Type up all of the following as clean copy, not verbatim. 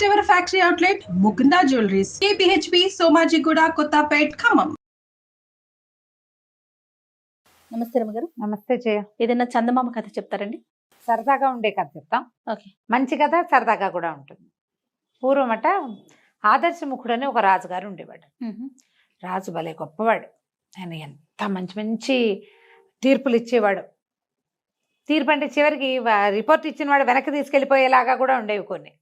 First ever factory outlet Mukunda jewelleries, KPHP, Somajiguda, Kothapet, Khammam. నమస్తే రమగారు. నమస్తే జయ. ఏదైనా చందమామ కథ చెప్తారండి? సరదాగా ఉండే కథ చెప్తాం. ఓకే. మంచి కథ, సరదాగా కూడా ఉంటుంది. పూర్వమట ఆదర్శముఖుడు అని ఒక రాజుగారు ఉండేవాడు. రాజు భలే గొప్పవాడు. ఆయన ఎంత మంచి మంచి తీర్పులు ఇచ్చేవాడు. తీర్పు అంటే చివరికి రిపోర్ట్ ఇచ్చిన వాడు వెనక్కి తీసుకెళ్ళిపోయేలాగా కూడా ఉండేవి కొన్ని.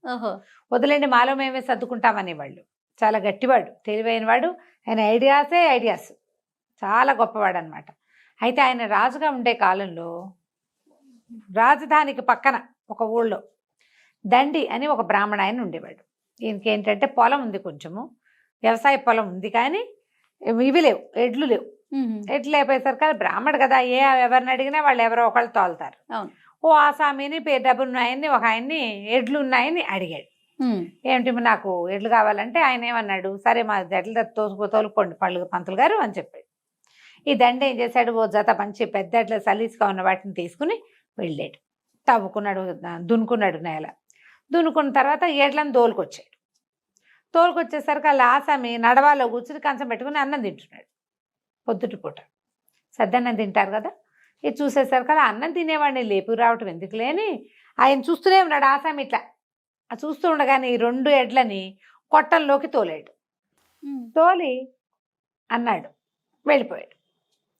వదిలేండి మాలో మేమే సర్దుకుంటామనేవాళ్ళు. చాలా గట్టివాడు, తెలివైన వాడు. ఆయన ఐడియాస్ చాలా గొప్పవాడు అనమాట. అయితే ఆయన రాజుగా ఉండే కాలంలో రాజధానికి పక్కన ఒక ఊళ్ళో దండి అని ఒక బ్రాహ్మణ ఆయన ఉండేవాడు. ఈయనకి ఏంటంటే పొలం ఉంది, కొంచెము వ్యవసాయ పొలం ఉంది, కానీ ఇవి లేవు, ఎడ్లు లేవు. ఎడ్లు లేకపోయేసరికి బ్రాహ్మడు కదా, ఎవరిని అడిగినా వాళ్ళు ఎవరో ఒకళ్ళు తోలుతారు. ఓ ఆసామిని డబ్బులున్నాయని ఒక ఆయన్ని ఎడ్లు ఉన్నాయని అడిగాడు. ఏమిటి నాకు ఎడ్లు కావాలంటే ఆయన ఏమన్నాడు, సరే మా ఎడ్ల తోలుకోండి పంతులు గారు అని చెప్పాడు. ఈ దండ ఏం చేశాడు, ఓ జత మంచి పెద్ద ఎడ్ల సలీసుగా ఉన్న వాటిని తీసుకుని వెళ్ళాడు. తవ్వుకున్నాడు, దున్నుకున్నాడు నేల. దున్నుకున్న తర్వాత ఎడ్లను తోలుకొచ్చేసరికి వాళ్ళ ఆసామి నడవాలో కూర్చుని కంచం పెట్టుకుని అన్నం తింటున్నాడు. పొద్దుటి పూట సద్దన్నం తింటారు కదా. ఇది చూసేసరికి అలా అన్నం తినేవాడిని లేపు రావటం ఎందుకు లేని ఆయన చూస్తూనే ఉన్నాడు. ఆసామి ఇట్లా చూస్తూ ఉండగానే ఈ 2 ఎడ్లని కొట్టంలోకి తోలాడు. తోలి అన్నాడు, వెళ్ళిపోయాడు.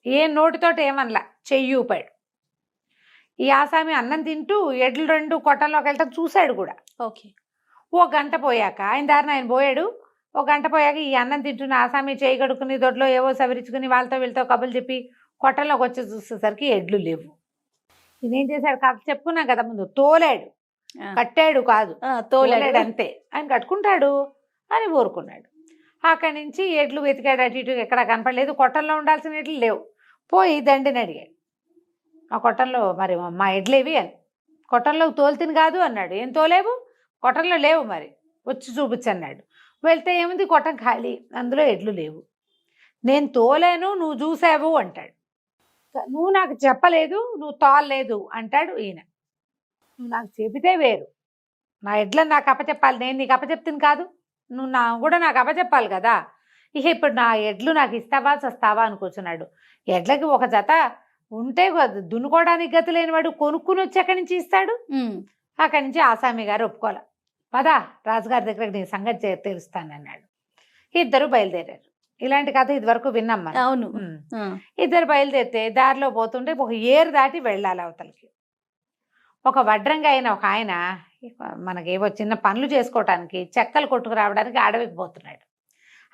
ఏ నోటితోటి ఏమనలా, చెయ్యి ఊపాడు. ఈ ఆసామి అన్నం తింటూ ఎడ్లు 2 కొట్టంలోకి వెళ్ళటం చూశాడు కూడా. ఓకే. ఓ గంట పోయాక ఆయన దారిన ఆయన పోయాడు. ఒక గంట పోయాక ఈ అన్నం తింటున్న ఆసామి చేయి కడుక్కుని దొడ్లో ఏవో సవరించుకుని వీళ్ళతో కబుర్లు చెప్పి కొట్టంలోకి వచ్చి చూసేసరికి ఎడ్లు లేవు. ఇదేం చేశాడు, కథ చెప్పుకున్నాం కదా ముందు, తోలాడు, కట్టాడు కాదు, తోలాడు అంతే. ఆయన కట్టుకుంటాడు అని ఊరుకున్నాడు. అక్కడి నుంచి ఎడ్లు వెతికాడు, అటు ఇటు ఎక్కడ కనపడలేదు. కొట్టంలో ఉండాల్సిన ఎడ్లు లేవు. పోయి దండిని అడిగాడు, ఆ కొట్టంలో మరి మా ఎడ్లేవి అని. కొట్టంలోకి తోలుతిని కాదు అన్నాడు. ఏం తోలేవు, కొట్టంలో లేవు, మరి వచ్చి చూపించు అన్నాడు. వెళ్తే ఏముంది, కొట్టం ఖాళీ, అందులో ఎడ్లు లేవు. నేను తోలేను, నువ్వు చూసావు అంటాడు. నువ్వు నాకు చెప్పలేదు, నువ్వు తోలలేదు అంటాడు ఈయన. నువ్వు నాకు చెబితే వేరు, నా ఎడ్లను నాకు అప్పచెప్పాలి, నేను నీకు అప్పచెప్తుంది కాదు, నువ్వు కూడా నాకు అప్పచెప్పాలి కదా. ఇక ఇప్పుడు నా ఎడ్లు నాకు ఇస్తావా చస్తావా అని కూర్చున్నాడు. ఎడ్లకి ఒక జత ఉంటే దున్నుకోవడానికి గతి లేనివాడు కొనుక్కుని వచ్చి ఎక్కడి నుంచి ఇస్తాడు. అక్కడి నుంచి ఆసామి గారు ఒప్పుకోలే. పదా రాజుగారి దగ్గర నీ సంగతి తెలుస్తానన్నాడు. ఇద్దరు బయలుదేరారు. ఇలాంటి కథ ఇదివరకు విన్నాం మనం. అవును. ఇద్దరు బయలుదేరితే దారిలో పోతుంటే ఒక ఏరు దాటి వెళ్ళాలి అవతలకి. ఒక వడ్రంగా అయిన ఒక ఆయన మనకేవో చిన్న పనులు చేసుకోవటానికి చెక్కలు కొట్టుకు రావడానికి అడవికి పోతున్నాడు.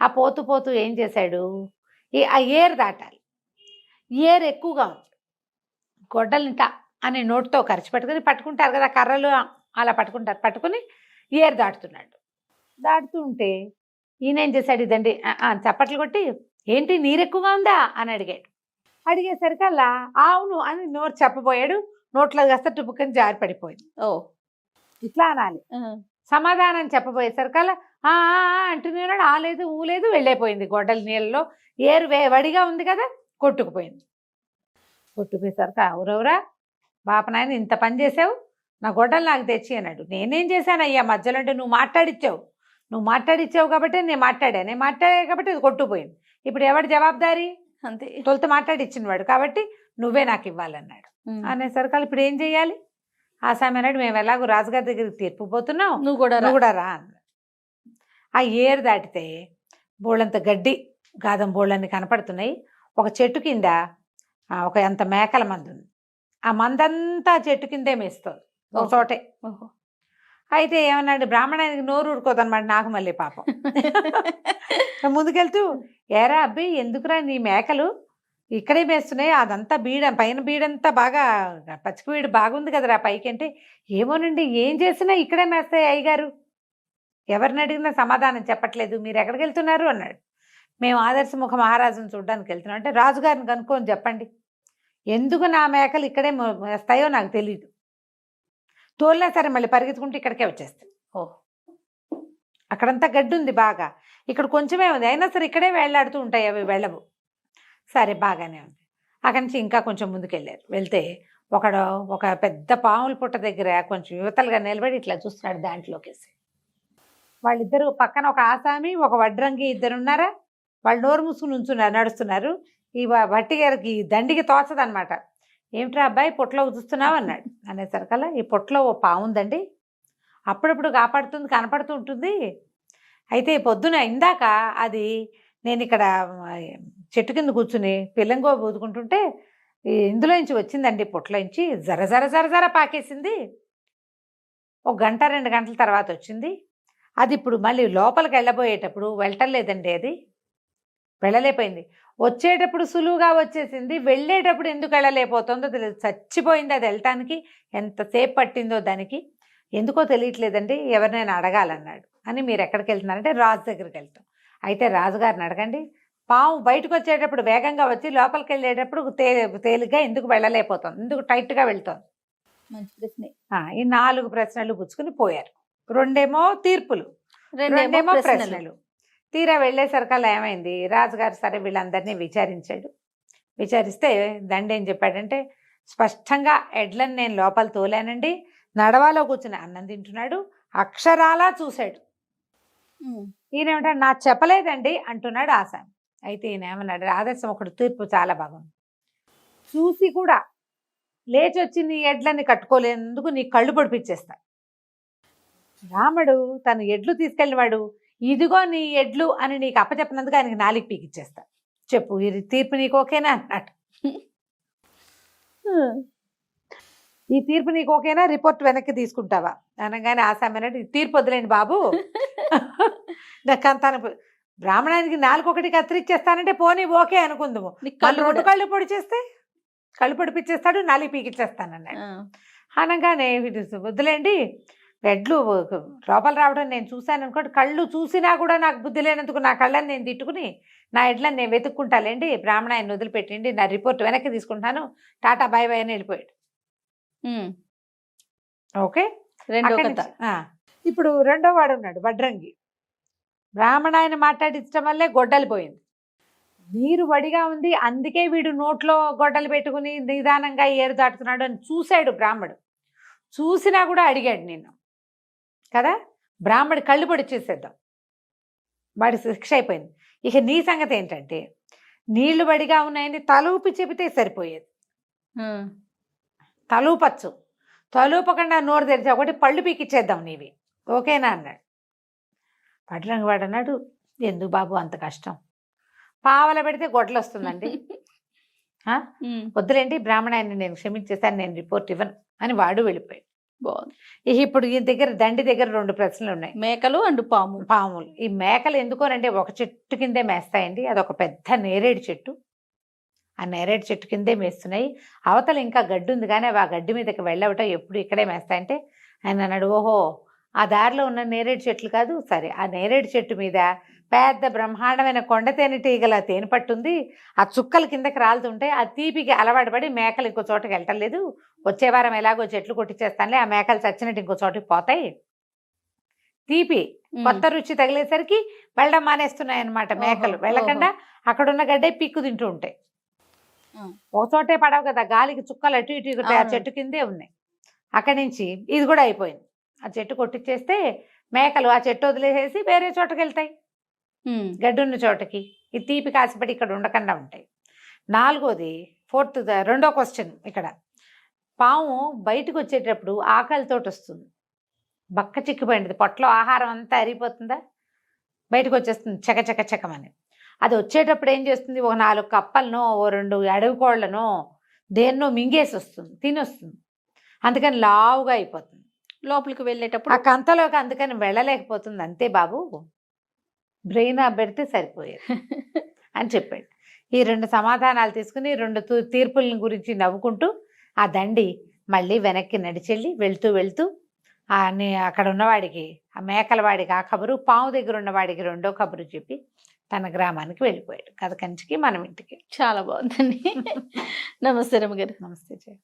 ఆ పోతూ ఏం చేశాడు, ఆ ఏరు దాటాలి. ఏరు ఎక్కువగా ఉంది. గొడ్డలింట అని నోటితో ఖర్చు పట్టుకుంటారు కదా కర్రలు, అలా పట్టుకుని ఏరు దాటుతూ ఉంటే ఈయన ఏం చేశాడు, ఇదండి చప్పట్లు కొట్టి ఏంటి నీరు ఎక్కువగా ఉందా అని అడిగాడు. అడిగేసరికి అలా అవును అని నోరు చెప్పబోయాడు. నోట్లో కాస్త టుపుక్కని జారి పడిపోయింది. ఇట్లా అనాలి. సమాధానం చెప్పబోయేసరికి అలా అంటున్నాడు. ఆలేదు ఊలేదు వెళ్ళైపోయింది. గొడ్డలి నీళ్ళలో ఏరు వడిగా ఉంది కదా, కొట్టుకుపోయేసరికి ఊరవురా బాపనాయన ఇంత పని చేసావు, నా గొడ్డలు నాకు తెచ్చి అన్నాడు. నేనేం చేశానయ్యా మధ్యలో అంటే నువ్వు మాట్లాడిచ్చావు కాబట్టి నేను మాట్లాడా కాబట్టి అది కొట్టుకుపోయింది. ఇప్పుడు ఎవడు జవాబుదారీ, అంతే, తొలుత మాట్లాడిచ్చిన వాడు కాబట్టి నువ్వే నాకు ఇవ్వాలన్నాడు. అనేసరికి ఇప్పుడు ఏం చెయ్యాలి, ఆసామి అన్నాడు మేము ఎలాగో రాజుగారి దగ్గరికి తీర్పు పోతున్నావు, నువ్వు కూడా రా అన్నాడు. ఆ ఏరు దాటితే బోళ్ళంత గడ్డి గాదం బోళ్ళని కనపడుతున్నాయి. ఒక చెట్టు కింద ఒక అంత మేకల మందు ఉంది. ఆ మందంతా చెట్టు కిందే మేస్తుంది ఒక చోటే. అయితే ఏమన్నాడు, బ్రాహ్మణానికి నోరు ఊరుకోదన్నమాట. నాకు మళ్ళీ పాపం ముందుకెళ్తూ ఏరా అబ్బి ఎందుకురా నీ మేకలు ఇక్కడే మేస్తున్నాయి, అదంతా పైన బీడంతా బాగా పచ్చిక బీడు బాగుంది కదరా పైకి అంటే, ఏమోనండి ఏం చేసినా ఇక్కడే మేస్తాయి అయ్యగారు, ఎవరిని అడిగినా సమాధానం చెప్పట్లేదు, మీరు ఎక్కడికి వెళ్తున్నారు అన్నాడు. మేము ఆదర్శముఖ మహారాజును చూడడానికి వెళ్తున్నాం అంటే, రాజుగారిని కనుక్కొని చెప్పండి, ఎందుకు నా మేకలు ఇక్కడే మేస్తాయో నాకు తెలీదు, తోలినా సరే మళ్ళీ పరిగెత్తుకుంటూ ఇక్కడికే వచ్చేస్తాయి. అక్కడంతా గడ్డి ఉంది బాగా, ఇక్కడ కొంచెమే ఉంది, అయినా సరే ఇక్కడే వేళ్లాడుతూ ఉంటాయి, అవి వెళ్ళవు. సరే బాగానే ఉంది. అక్కడి నుంచి ఇంకా కొంచెం ముందుకెళ్ళారు. వెళ్తే ఒక పెద్ద పాముల పుట్ట దగ్గర కొంచెం యువతలుగా నిలబడి ఇట్లా చూస్తున్నాడు దాంట్లోకేసి. వాళ్ళిద్దరు పక్కన ఒక ఆసామి ఒక వడ్రంగి ఇద్దరు ఉన్నారా, వాళ్ళు నోరు మూసుకుని ఉంచున్నారు, నడుస్తున్నారు. ఈ భట్టి గారికి దండికి తోచదనమాట. ఏమిట్రా అబ్బాయి పొట్లో చూస్తున్నావు అన్నాడు. అనేసరికల్లా ఈ పొట్లో ఓ పావుందండి, అప్పుడప్పుడు కాపాడుతుంది, కనపడుతూ ఉంటుంది. అయితే పొద్దున ఇందాక అది నేను ఇక్కడ చెట్టు కింద కూర్చుని పిల్లంగో బూదుకుంటుంటే ఇందులో నుంచి వచ్చిందండి, పొట్లో నుంచి జర జర జర జర పాకేసింది. ఒక గంట 2 గంటల తర్వాత వచ్చింది. అది ఇప్పుడు మళ్ళీ లోపలికి వెళ్ళబోయేటప్పుడు వెళ్ళటం లేదండి, అది వెళ్ళలేకపోయింది. వచ్చేటప్పుడు సులువుగా వచ్చేసింది, వెళ్ళేటప్పుడు ఎందుకు వెళ్ళలేకపోతుందో తెలియదు. చచ్చిపోయింది అది వెళ్ళటానికి, ఎంతసేపు పట్టిందో దానికి ఎందుకో తెలియట్లేదండి, ఎవరినైనా అడగాలన్నాడు. అని మీరు ఎక్కడికి వెళ్తున్నారంటే రాజు దగ్గరికి వెళ్తాం. అయితే రాజుగారిని అడగండి, పాము బయటకు వచ్చేటప్పుడు వేగంగా వచ్చి లోపలికి వెళ్ళేటప్పుడు తేలిగ్గా ఎందుకు వెళ్ళలేకపోతుంది, ఎందుకు టైట్గా వెళ్తుంది. మంచి ప్రశ్నే. ఈ 4 ప్రశ్నలు పుచ్చుకుని పోయారు. 2 తీర్పులు, 2 ప్రశ్నలు. తీరా వెళ్ళేసరికల్లా ఏమైంది, రాజుగారు సరే వీళ్ళందరినీ విచారించాడు. విచారిస్తే దండ ఏం చెప్పాడంటే, స్పష్టంగా ఎడ్లను నేను లోపల తోలానండి, నడవాలో కూర్చుని అన్నం తింటున్నాడు, అక్షరాలా చూశాడు. ఈయనేమంటాడు, నాకు చెప్పలేదండి అంటున్నాడు ఆసామి. అయితే ఈయన ఏమన్నాడు, ఆదర్శం ఒకటి తీర్పు చాలా బాగుంది, చూసి కూడా లేచి వచ్చి నీ ఎడ్లని కట్టుకోలేనందుకు నీ కళ్ళు పొడిపించేస్తా. రాముడు తను ఎడ్లు తీసుకెళ్ళినవాడు, ఇదిగో నీ ఎడ్లు అని నీకు అప్పచెప్పినందుకు ఆయనకి 4 పీకిచ్చేస్తా, చెప్పు ఈ తీర్పు నీకు ఓకేనా అన్నాడు. ఈ తీర్పు నీకు ఓకేనా, రిపోర్ట్ వెనక్కి తీసుకుంటావా అనగానే ఆసామి అన్నాడు, ఈ తీర్పు వదిలేండి బాబు, నాకు బ్రాహ్మణానికి 4 ఒకటి కత్తిరిచ్చేస్తానంటే పోనీ ఓకే అనుకుందాము, వాళ్ళు 2 కళ్ళు పొడి చేస్తే కళ్ళు పొడిపించేస్తాడు, 4 పీకిచ్చేస్తానన్నాడు. అనగానే వద్దులేండి, ఎడ్లు లోపల రావడం నేను చూశాను అనుకోండి, కళ్ళు చూసినా కూడా నాకు బుద్ధి లేనందుకు నా కళ్ళని నేను తిట్టుకుని నా ఎడ్లని నేను వెతుక్కుంటాలేండి, బ్రాహ్మణ ఆయన వదిలిపెట్టండి, నా రిపోర్ట్ వెనక్కి తీసుకుంటాను, టాటా బాయ్ బాయ్ అని వెళ్ళిపోయాడు. ఓకే, ఇప్పుడు 2వ వాడు ఉన్నాడు వడ్రంగి. బ్రాహ్మణ ఆయన మాట్లాడించడం వల్లే గొడ్డలి పోయింది, నీరు వడిగా ఉంది, అందుకే వీడు నోట్లో గొడ్డలు పెట్టుకుని నిదానంగా ఏరు దాటుతున్నాడు అని చూశాడు బ్రాహ్మడు. చూసినా కూడా అడిగాడు నేను కదా, బ్రాహ్మడి కళ్ళు పొడి చేసేద్దాం, వాడి శిక్ష అయిపోయింది. ఇక నీ సంగతి ఏంటంటే, నీళ్లు వడిగా ఉన్నాయని తలూపి చెబితే సరిపోయేది, తలూపచ్చు, తలూపకుండా నోరు తెరిచి ఒకటి పళ్ళు పీకిచ్చేద్దాం నీవి, ఓకేనా అన్నాడు. వడ్రంగి వాడు అన్నాడు, ఎందుకు బాబు అంత కష్టం, పావల పెడితే గొడ్డలు వస్తుందండి, వద్దులేంటి బ్రాహ్మణ ఆయన్ని నేను క్షమించేస్తాను, నేను రిపోర్ట్ ఇవ్వను అని వాడు వెళ్ళిపోయాడు. ఇప్పుడు ఈ దగ్గర దండి దగ్గర 2 ప్రశ్నలు ఉన్నాయి, మేకలు అండ్ పాములు. ఈ మేకలు ఎందుకోనంటే ఒక చెట్టు కిందే మేస్తాయండి, అదొక పెద్ద నేరేడు చెట్టు, ఆ నేరేడు చెట్టు కిందే మేస్తున్నాయి, అవతల ఇంకా గడ్డి ఉంది కానీ ఆ గడ్డి మీదకి వెళ్ళవటం ఎప్పుడు ఇక్కడే మేస్తాయంటే ఆయన అన్నాడు, ఓహో ఆ దారిలో ఉన్న నేరేడు చెట్లు కాదు, సరే ఆ నేరేడు చెట్టు మీద పెద్ద బ్రహ్మాండమైన కొండ తేనెటీగల తేనె పట్టుంది, ఆ చుక్కలు కిందకి రాలుతుంటే ఆ తీపికి అలవాటు పడి మేకలు ఇంకో చోటకి వెళ్ళటం లేదు, వచ్చే వారం ఎలాగో చెట్లు కొట్టించేస్తానులే, ఆ మేకలు చచ్చినట్టు ఇంకో చోటకి పోతాయి, తీపి కొత్త రుచి తగిలేసరికి వెళ్ళడం మానేస్తున్నాయి అన్నమాట మేకలు, వెళ్ళకుండా అక్కడున్న గడ్డే పిక్కు తింటూ ఉంటాయి. ఒక చోటే పడవు కదా, గాలికి చుక్కలు అటు ఇటు ఆ చెట్టు కిందే ఉన్నాయి. అక్కడి నుంచి ఇది కూడా అయిపోయింది, ఆ చెట్టు కొట్టించేస్తే మేకలు ఆ చెట్టు వదిలేసేసి వేరే చోటకి వెళ్తాయి, గడ్డున్న చోటకి, ఈ తీపి కాసిపడి ఇక్కడ ఉండకుండా ఉంటాయి. 4వది 2వ క్వశ్చన్, ఇక్కడ పాము బయటకు వచ్చేటప్పుడు ఆకలితో వస్తుంది, బక్క చిక్కిపోయింది, పొట్టలో ఆహారం అంతా అరిగిపోతుందా, బయటకు వచ్చేస్తుంది చకచక చకమని. అది వచ్చేటప్పుడు ఏం చేస్తుంది, ఒక 4 కప్పలనో ఓ 2 అడవి కోళ్లనో దేన్నో మింగేసి వస్తుంది, తినొస్తుంది, అందుకని లావుగా అయిపోతుంది, లోపలికి వెళ్ళేటప్పుడు ఆ కంతలోకి అందుకని వెళ్ళలేకపోతుంది, అంతే బాబు బ్రెయిన్ పెడితే సరిపోయేది అని చెప్పాడు. ఈ 2 సమాధానాలు తీసుకుని 2 తీర్పుల గురించి నవ్వుకుంటూ ఆ దండి మళ్ళీ వెనక్కి నడిచెళ్ళి వెళ్తూ అక్కడ ఉన్నవాడికి, ఆ మేకల వాడికి ఆ కబురు, పాము దగ్గర ఉన్నవాడికి 2వ కబురు చెప్పి తన గ్రామానికి వెళ్ళిపోయాడు. కథ కంచికి మనం ఇంటికి. చాలా బాగుందండి. నమస్తే రమ్మగారు. నమస్తే.